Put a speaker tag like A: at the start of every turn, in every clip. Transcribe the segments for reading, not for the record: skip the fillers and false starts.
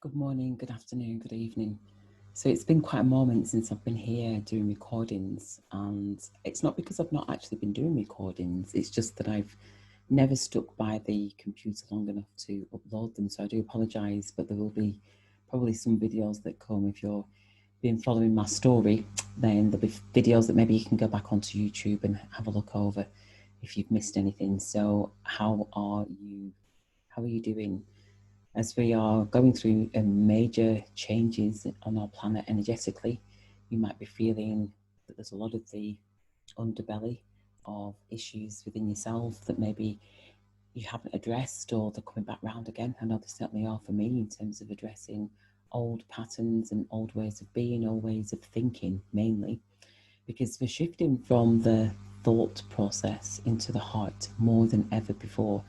A: Good morning, good afternoon, good evening. So it's been quite a moment since I've been here doing recordings, and it's not because I've not actually been doing recordings, it's just that I've never stuck by the computer long enough to upload them. So I do apologise, but there will be probably some videos that come. If you're been following my story, then there'll be videos that maybe you can go back onto YouTube and have a look over if you've missed anything. So how are you? How are you doing? As we are going through major changes on our planet energetically, you might be feeling that there's a lot of the underbelly of issues within yourself that maybe you haven't addressed, or they're coming back round again. I know they certainly are for me in terms of addressing old patterns and old ways of being, old ways of thinking mainly, because we're shifting from the thought process into the heart more than ever before.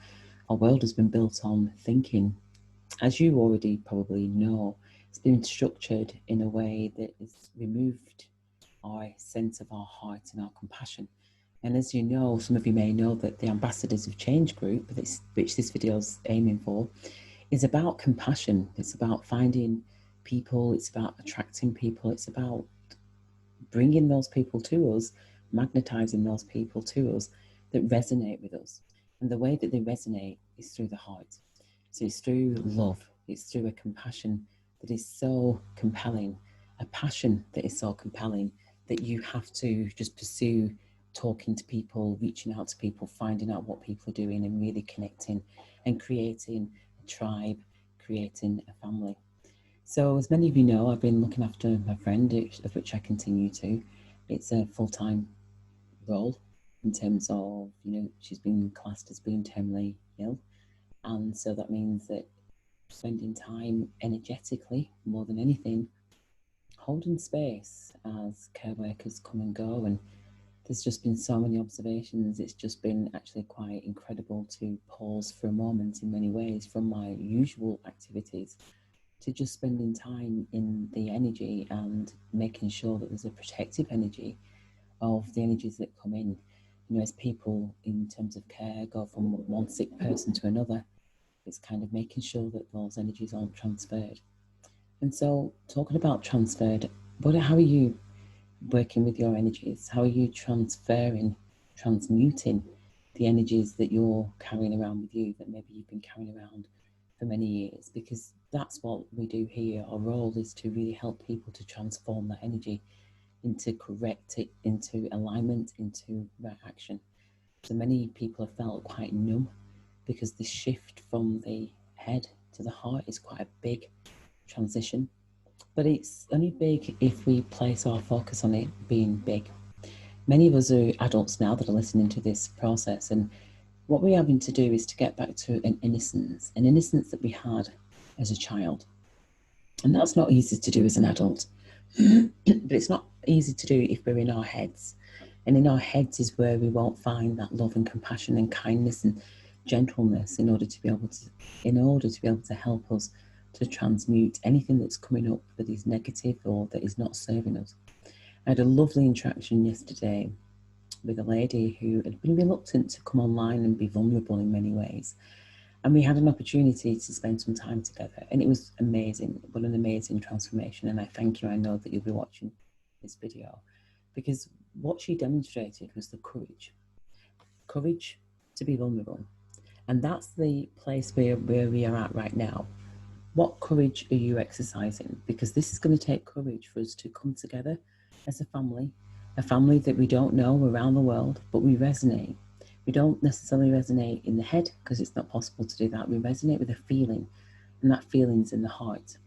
A: Our world has been built on thinking. As you already probably know, it's been structured in a way that has removed our sense of our heart and our compassion. And as you know, some of you may know that the Ambassadors of Change group, which this video is aiming for, is about compassion. It's about finding people, it's about attracting people, it's about bringing those people to us, magnetizing those people to us that resonate with us. And the way that they resonate is through the heart. So it's through love, it's through a compassion that is so compelling, a passion that is so compelling that you have to just pursue talking to people, reaching out to people, finding out what people are doing and really connecting and creating a tribe, creating a family. So as many of you know, I've been looking after my friend, of which I continue to. It's a full-time role in terms of, she's been classed as being terminally ill. And so that means that spending time energetically, more than anything, holding space as care workers come and go. And there's just been so many observations. It's just been actually quite incredible to pause for a moment in many ways from my usual activities to just spending time in the energy and making sure that there's a protective energy of the energies that come in. As people in terms of care go from one sick person to another, it's kind of making sure that those energies aren't transferred. And so talking about transferred, how are you working with your energies? How are you transmuting the energies that you're carrying around with you that maybe you've been carrying around for many years? Because that's what we do here. Our role is to really help people to transform that energy into correct it, into alignment, into right action. So many people have felt quite numb because the shift from the head to the heart is quite a big transition. But it's only big if we place our focus on it being big. Many of us are adults now that are listening to this process, and what we're having to do is to get back to an innocence that we had as a child. And that's not easy to do as an adult, but it's not easy to do if we're in our heads. And in our heads is where we won't find that love and compassion and kindness and gentleness in order to be able to help us to transmute anything that's coming up that is negative or that is not serving us. I had a lovely interaction yesterday with a lady who had been reluctant to come online and be vulnerable in many ways. And we had an opportunity to spend some time together, and it was amazing. What an amazing transformation. And I thank you. I know that you'll be watching this video because what she demonstrated was the courage to be vulnerable. And that's the place where we are at right now. What courage are you exercising? Because this is going to take courage for us to come together as a family that we don't know around the world, but we resonate. We don't necessarily resonate in the head because it's not possible to do that. We resonate with a feeling, and that feeling's in the heart.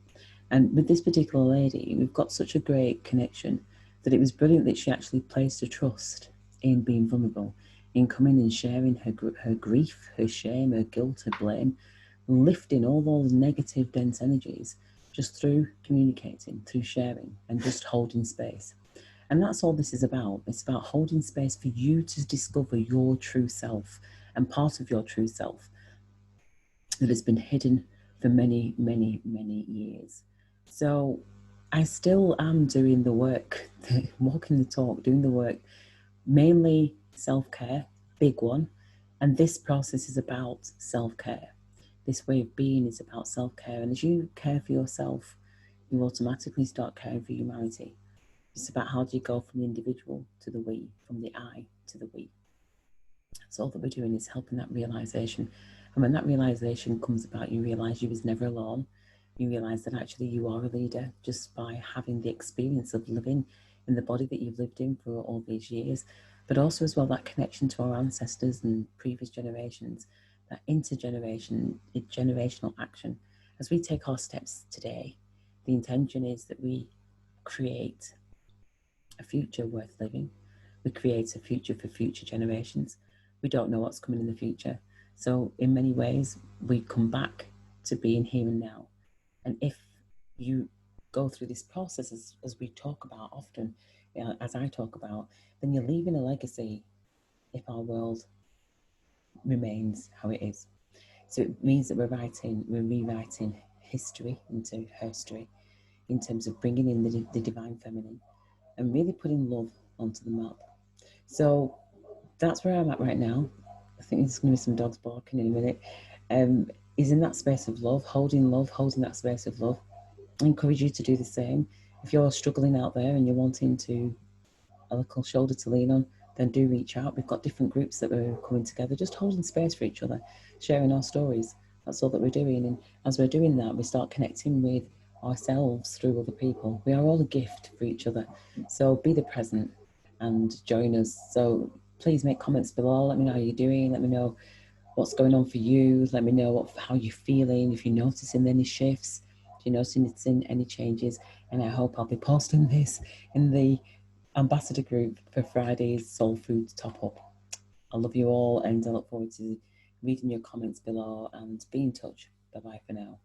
A: And with this particular lady, we've got such a great connection that it was brilliant that she actually placed her trust in being vulnerable, in coming and sharing her grief, her shame, her guilt, her blame, lifting all those negative, dense energies just through communicating, through sharing, and just holding space. And that's all this is about. It's about holding space for you to discover your true self and part of your true self that has been hidden for many, many, many years. So I still am doing the work, walking the talk, doing the work, mainly self-care, big one. And this process is about self-care. this way of being is about self-care. And as you care for yourself, you automatically start caring for humanity. It's about how do you go from the individual to the we, from the I to the we. So all that we're doing is helping that realization. And when that realization comes about, you realize you was never alone. You realize that actually you are a leader just by having the experience of living in the body that you've lived in for all these years. But also as well that connection to our ancestors and previous generations, that generational action. As we take our steps today, the intention is that we create a future worth living. We create a future for future generations. We don't know what's coming in the future. So, in many ways, we come back to being here and now. And if you go through this process, as we talk about often, as I talk about, then you're leaving a legacy if our world remains how it is. So it means that we're rewriting history into herstory in terms of bringing in the divine feminine and really putting love onto the map. So that's where I'm at right now. I think there's going to be some dogs barking in a minute. Is in that space of love, holding that space of love. I encourage you to do the same. If you're struggling out there and you're wanting to a little shoulder to lean on, then do reach out. We've got different groups that we're coming together, just holding space for each other, sharing our stories. That's all that we're doing. And as we're doing that, we start connecting with ourselves through other people. We are all a gift for each other. So be the present and join us. So please make comments below. Let me know how you're doing. Let me know what's going on for you. Let me know how you're feeling, if you're noticing any shifts, if you're noticing any changes. And I hope I'll be posting this in the ambassador group for Friday's Soul Food Top Up. I love you all and I look forward to reading your comments below and be in touch. Bye bye for now.